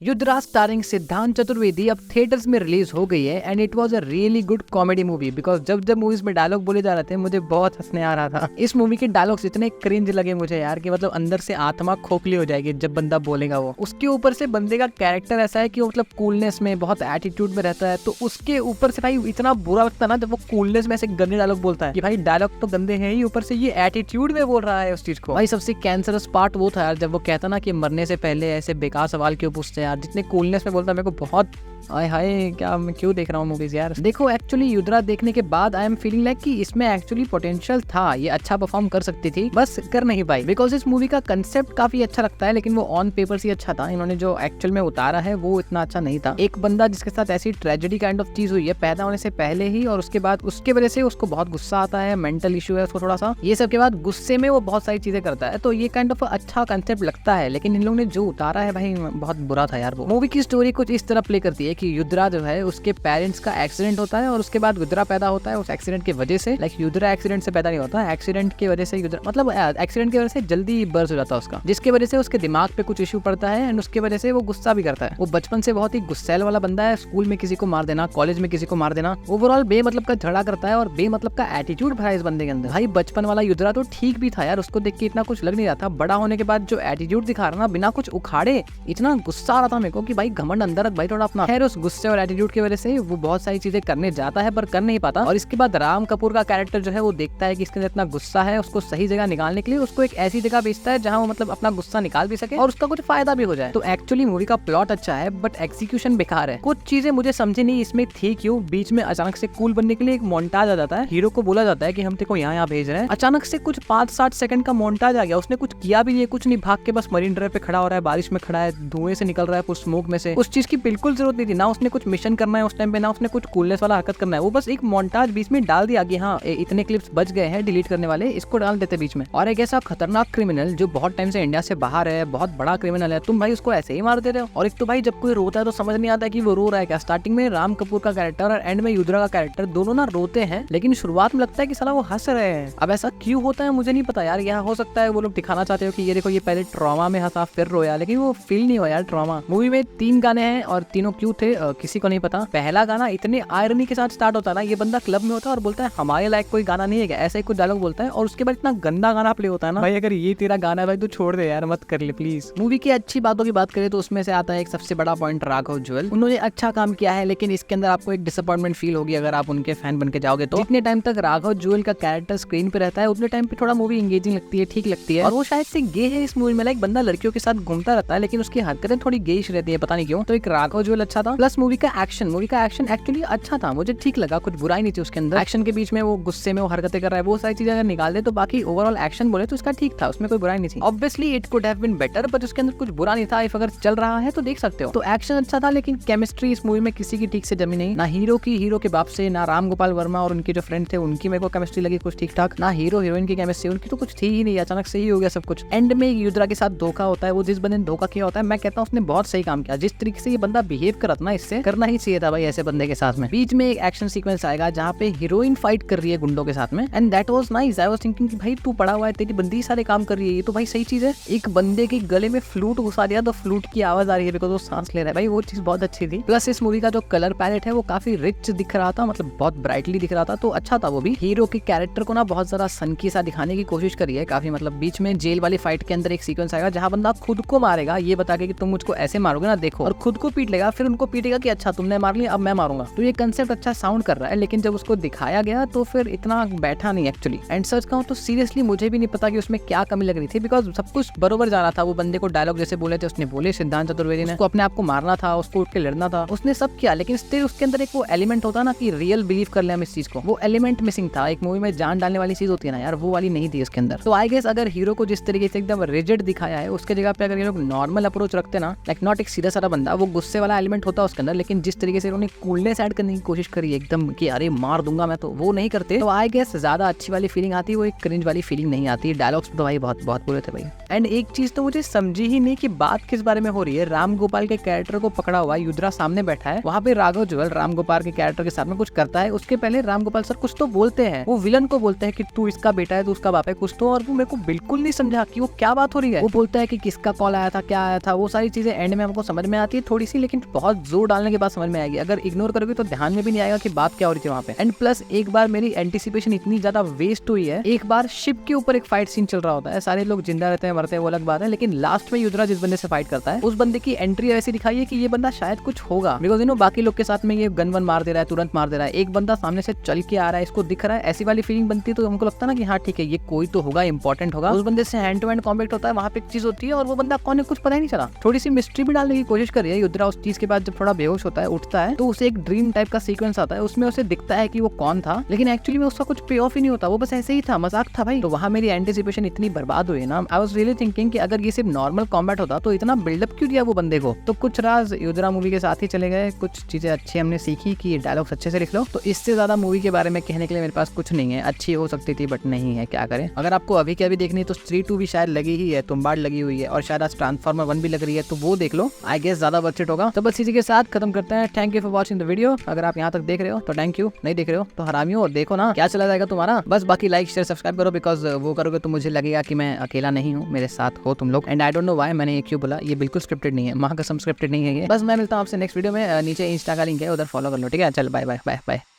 Yudhraj starring सिद्धांत चतुर्वेदी अब theatres में रिलीज हो गई है and it was a really good comedy movie because जब जब मूवीज में डायलॉग बोले जा रहे थे मुझे बहुत हंसने आ रहा था। इस मूवी के डायलॉग्स इतने क्रिंज लगे मुझे यार कि मतलब अंदर से आत्मा खोखली हो जाएगी जब बंदा बोलेगा वो। उसके ऊपर से बंदे का कैरेक्टर ऐसा है कि वो मतलब कूलनेस में बहुत एटीट्यूड में रहता है, तो उसके ऊपर से भाई इतना बुरा लगता है ना जब वो कूलनेस में ऐसे गंदे डायलॉग बोलता है कि भाई डायलॉग तो गंदे हैं ही, ऊपर से ये एटीट्यूड में बोल रहा है उस चीज को। भाई सबसे कैंसरस पार्ट वो था यार जब वो कहता ना कि मरने से पहले ऐसे बेकार सवाल क्यों पूछते हैं यार, जितने कूलनेस में बोलता है मेरे को बहुत हाय हाय क्या मैं क्यों देख रहा हूँ मूवीज यार। देखो एक्चुअली युद्धराज देखने के बाद आई एम फीलिंग लाइक कि इसमें एक्चुअली पोटेंशियल था, ये अच्छा परफॉर्म कर सकती थी, बस कर नहीं पाई बिकॉज इस मूवी का कंसेप्ट काफी अच्छा लगता है लेकिन वो ऑन पेपर से अच्छा था, इन्होंने जो एक्चुअल में उतारा है वो इतना अच्छा नहीं था। एक बंदा जिसके साथ ऐसी ट्रेजेडी काइंड ऑफ चीज हुई है पैदा होने से पहले ही और उसके बाद उसके वजह से उसको बहुत गुस्सा आता है, मेंटल इशू है उसको थोड़ा सा, ये सब के बाद गुस्से में वो बहुत सारी चीजें करता है, तो ये काइंड ऑफ अच्छा कंसेप्ट लगता है लेकिन इन लोगों ने जो उतारा है भाई बहुत बुरा था यार। वो मूवी की स्टोरी कुछ इस तरह प्ले करती है कि युद्धराज जो है उसके पेरेंट्स का एक्सीडेंट होता है और उसके बाद युद्धरा पैदा होता है। उस एक्सीडेंट की वजह से लाइक युद्धरा एक्सीडेंट से पैदा नहीं होता, एक्सीडेंट की वजह से युद्धरा मतलब एक्सीडेंट की वजह से जल्दी बर्थ हो जाता है उसका, जिसकी वजह से उसके दिमाग पे कुछ इशू पड़ता है एंड उसकी वजह से वो गुस्सा भी करता है। वो बचपन से बहुत ही गुस्सैल वाला बंदा है, स्कूल में किसी को मार देना, कॉलेज में किसी को मार देना, ओवरऑल बेमतलब का झगड़ा करता है और बेमतलब का एटीट्यूड भरा है इस बंदे के अंदर। भाई बचपन वाला युद्धरा तो ठीक भी था यार, उसको देख के इतना कुछ लग नहीं रहा था, बड़ा होने के बाद जो एटीट्यूड दिखा रहा ना बिना कुछ उखाड़े, इतना गुस्सा आ रहा था मेरे को कि भाई घमंड अंदर रख भाई थोड़ा अपना। खैर उस गुस्से और एटीट्यूड की वजह से वो बहुत सारी चीजें करने जाता है पर कर नहीं पाता और इसके बाद राम कपूर का कैरेक्टर जो है वो देखता है कि इसके अंदर इतना गुस्सा है, उसको सही जगह निकालने के लिए उसको एक ऐसी जगह भेजता है जहाँ वो मतलब अपना गुस्सा निकाल भी सके और उसका कुछ फायदा भी हो जाए। तो एक्चुअली मूवी का प्लॉट अच्छा है बट एग्जीक्यूशन बेकार है, कुछ चीजें मुझे समझे नहीं इसमें थी क्यों। बीच में अचानक से कूल बनने के लिए एक मोन्टाज आ जाता है, हीरो को बोला जाता है कि हम तेरे को यहाँ भेज रहे हैं, अचानक से कुछ 5-7 सेकंड का मोन्टाज आ गया, उसने कुछ किया भी नहीं, कुछ नहीं, भाग के बस मरीन ड्राइव पे खड़ा हो रहा है, बारिश में खड़ा है, धुएं से निकल रहा है, कुछ स्मोक में से, उस चीज की बिल्कुल जरूरत नहीं थी, ना उसने कुछ मिशन करना है उस टाइम पे, ना उसने कुछ कूलनेस वाला हरकत करना है, वो बस एक मोन्टाज बीच में डाल दिया कि हाँ इतने क्लिप्स बच गए हैं डिलीट करने वाले, इसको डाल देते बीच में। और एक ऐसा खतरनाक क्रिमिनल जो बहुत टाइम से इंडिया से बाहर है, बहुत बड़ा क्रिमिनल है, तुम भाई उसको ऐसे ही मार दे रहे हो। और एक तो भाई जब कोई रोता है तो समझ नहीं आता कि वो रो रहा है क्या। स्टार्टिंग में राम कपूर का कैरेक्टर और एंड में युद्धरा का कैरेक्टर दोनों ना रोते हैं लेकिन शुरुआत में लगता है कि साला वो हंस रहे हैं। अब ऐसा क्यों होता है मुझे नहीं पता यार, यह हो सकता है वो लोग दिखाना चाहते हो कि ये देखो ये पहले ट्रॉमा में हंसा फिर रोया, लेकिन वो फील नहीं हुआ यार ट्रॉमा। मूवी में 3 गाने हैं और तीनों क्यों थे किसी को नहीं पता। पहला गाना इतने आयरनी के साथ स्टार्ट होता है ना, ये बंदा क्लब में होता है और बोलता है हमारे लायक कोई गाना नहीं है क्या, ऐसा ही कुछ डायलॉग बोलता है और उसके बाद इतना गंदा गाना प्ले होता है ना, भाई अगर ये तेरा गाना है भाई तो छोड़ दे यार, मत कर ले प्लीज। मूवी की अच्छी बातों की बात करें तो उसमें से आता है एक सबसे बड़ा पॉइंट राघव जुएल, उन्होंने अच्छा काम किया है लेकिन इसके अंदर आपको एक डिसअपॉइंटमेंट फील होगी अगर आप उनके फैन बन के जाओगे तो। जितने टाइम तक राघव जुएल का कैरेक्टर स्क्रीन पे रहता है उतने टाइम पे थोड़ा मूवी एंगेजिंग लगती है, ठीक लगती है, और वो शायद से गे है इस मूवी में, लाइक बंदा लड़कियों के साथ घूमता रहता है लेकिन उसकी हरकतें थोड़ी गेइश रहती है, पता नहीं क्यों। तो एक राघव जुएल अच्छा था, प्लस मूवी का एक्शन एक्चुअली अच्छा था, मुझे ठीक लगा, कुछ बुराई नहीं थी उसके अंदर। एक्शन के बीच में वो गुस्से में वो हरकतें कर रहा है, वो सारी चीजें अगर निकाल दे तो बाकी ओवरऑल एक्शन बोले तो उसका ठीक था, उसमें कोई बुराई नहीं थी। Obviously it could have been better but उसके अंदर कुछ बुरा नहीं था, इफ अगर चल रहा है तो देख सकते हो। तो एक्शन अच्छा था लेकिन केमिस्ट्री इस मूवी में किसी की ठीक से जमी नहीं, ना हीरो की हीरो के बाप से, ना राम गोपाल वर्मा और उनके जो फ्रेंड थे उनकी मेरे को केमिस्ट्री लगी कुछ ठीक ठाक, ना हीरो हीरोइन की केमिस्ट्री उनकी तो कुछ थी ही नहीं, अचानक से ही हो गया सब कुछ। एंड में युद्धरा के साथ धोखा होता है, वो जिस बंदे ने धोखा किया होता है मैं कहता हूँ उसने बहुत सही काम किया, जिस तरीके से ये बंदा बिहेव कर रहा था इससे करना ही चाहिए था भाई ऐसे बंदे के साथ में। बीच में एक एक्शन सीक्वेंस आएगा जहाँ पे हीरोइन फाइट कर रही है गुंडों के साथ में and that was nice. I was thinking कि भाई तू पड़ा हुआ है, तेरी बंदी सारे काम कर रही है, ये तो भाई सही चीज है। एक बंदे के गले में फ्लूट घुसा दिया तो फ्लूट की आवाज आ रही है बिकॉज वो सांस ले रहा है, भाई वो चीज बहुत अच्छी थी। प्लस इस मूवी का जो कलर पैलेट है वो काफी रिच दिख रहा था, मतलब बहुत ब्राइटली दिख रहा था, तो अच्छा था वो भी। हीरो के कैरेक्टर को ना बहुत ज्यादा सनकी सा दिखाने की कोशिश करी है काफी, मतलब बीच में जेल वाली फाइट के अंदर एक सीक्वेंस आएगा जहाँ बंदा खुद को मारेगा ये बता के कि तुम मुझको ऐसे मारोगे ना देखो, और खुद को पीट लेगा, फिर उनको पीटेगा कि अच्छा तुमने मार लिया अब मैं मारूंगा। तो ये कंसेप्ट अच्छा साउंड कर रहा है लेकिन जब उसको दिखाया गया तो फिर इतना बैठा नहीं एक्चुअली। एंड सच कहूं तो सीरियसली मुझे भी नहीं पता कि उसमें क्या कमी लग रही थी बिकॉज सब कुछ बरोबर जा रहा था। वो बंदे को डायलॉग जैसे बोले थे उसने बोले, सिद्धांत चतुर्वेदी ने, उसको अपने आप को मारना था, उसको उठ के लड़ना था, उसने सब किया, लेकिन स्टिल उसके अंदर एक वो एलिमेंट होता ना कि रियल बिलीव कर ले हम इस चीज को, वो एलिमेंट मिसिंग था। एक मूवी में जान डालने वाली चीज होती है ना यार, वो वाली नहीं थी उसके अंदर। तो आई गेस अगर हीरो को जिस तरीके से एकदम रिजिड दिखाया है उसके जगह पे अगर ये लोग नॉर्मल अप्रोच रखते ना, लाइक नॉट एक सीधा साधा बंदा, वो गुस्से वाला एलिमेंट होता उसके अंदर, लेकिन जिस तरीके से उन्होंने कूलनेस ऐड करने की कोशिश करी एकदम कि अरे मार दूंगा मैं, तो वो नहीं करते। तो आई गेस ज्यादा अच्छी वाली फीलिंग आती है, वो एक क्रिंज वाली फीलिंग नहीं आती। डायलॉग्स तो भाई बहुत बहुत बुरे थे भाई। एंड एक चीज तो मुझे समझी ही नहीं कि बात किस बारे में हो रही है। राम गोपाल के कैरेक्टर को पकड़ा हुआ युद्रा सामने बैठा है, वहाँ पे राघव जुएल राम गोपाल के कैरेक्टर के साथ में कुछ करता है, उसके पहले राम गोपाल सर कुछ तो बोलते हैं, वो विलन को बोलते हैं कि तू इसका बेटा है, तू उसका बाप है कुछ तो, और वो मेरे को बिल्कुल नहीं समझा कि वो क्या बात हो रही है। वो बोलता है कि किसका कॉल आया था, क्या आया था, वो सारी चीजें एंड में हमको समझ में आती है थोड़ी सी, लेकिन बहुत जोर डालने के बाद समझ में आएगी। अगर इग्नोर करोगे तो ध्यान में भी नहीं आएगा कि बात क्या हो रही थी वहाँ पे। एंड प्लस एक बार मेरी एंटिसिपेशन इतनी ज्यादा वेस्ट हुई है, एक बार शिप के ऊपर एक फाइट सीन चल रहा होता है, सारे लोग जिंदा रहते हैं मरते हैं वो अलग बात है, लेकिन लास्ट में युद्धराज जिस बंदे से फाइट करता है, उस बंदे की एंट्री ऐसी दिखाई है कि ये बंदा शायद कुछ होगा, बिकॉज यू नो बाकी लोग के साथ में ये गन वन मार दे रहा है, तुरंत मार दे रहा है, एक बंदा सामने से चल के आ रहा है, इसको दिख रहा है, ऐसी वाली फीलिंग बनती है। तो हमको लगता है ना कि हाँ ठीक है ये कोई तो होगा, इंपॉर्टेंट होगा। उस बंदे से हैंड टू हैंड कॉम्बैट होता है, वहाँ पे एक चीज होती है और वो बंदा कौन है कुछ पता ही नहीं चला। थोड़ी सी मिस्ट्री भी डालने की कोशिश कर रही है युद्धरा उस चीज के बाद। जब थोड़ा बेहोश होता है उठता है तो उसे एक ड्रीम टाइप का सीक्वेंस आता है, उसमें उसे दिखता है कि वो कौन था, लेकिन एक्चुअली में उसका कुछ पे ऑफ ही नहीं होता, वो बस ऐसे ही था, मजाक था भाई। तो वहाँ मेरी एंटिसिपेशन इतनी बर्बाद हुई ना, आई वाज रियली थिंकिंग कि अगर ये सिर्फ नॉर्मल कॉम्बैट होता तो इतना बिल्डअप क्यों दिया वो बंदे को। तो कुछ राज युद्धरा मूवी के साथ ही चले गए, कुछ चीजें अच्छी हमने सीखी कि डायलॉग्स अच्छे से लिख लो। तो इससे ज्यादा मूवी के बारे में कहने के लिए मेरे पास कुछ नहीं है। अच्छी हो सकती थी बट नहीं है, क्या करें। अगर आपको अभी के अभी देखनी है तो स्त्री 2 भी शायद लगी ही है, तुम्बाड़ लगी हुई है, और शायद आज ट्रांसफॉर्मर 1 भी लग रही है, तो वो देख लो, आई गेस ज्यादा वर्थ इट होगा। तो बस इसी के साथ खत्म करते हैं। Thank you for watching the video. अगर आप यहाँ तक देख रहे हो तो थैंक यू, नहीं देख रहे हो तो हरामियों, और देखो ना क्या चला जाएगा तुम्हारा। बस बाकी लाइक शेयर सब्सक्राइब करो, बिकॉज वो करोगे तो मुझे लगेगा कि मैं अकेला नहीं हूँ, मेरे साथ हो तुम लोग। And I don't know why मैंने ये क्यों बोला, ये बिल्कुल स्क्रिप्टेड नहीं है, महाकसम स्क्रिप्टेड नहीं है ये। बस मैं मिलता हूँ आपसे नेक्स्ट वीडियो में, नीचे इंस्टा का लिंक है उधर फॉलो कर लो, ठीक है। चल बाय बाय बाय बाय।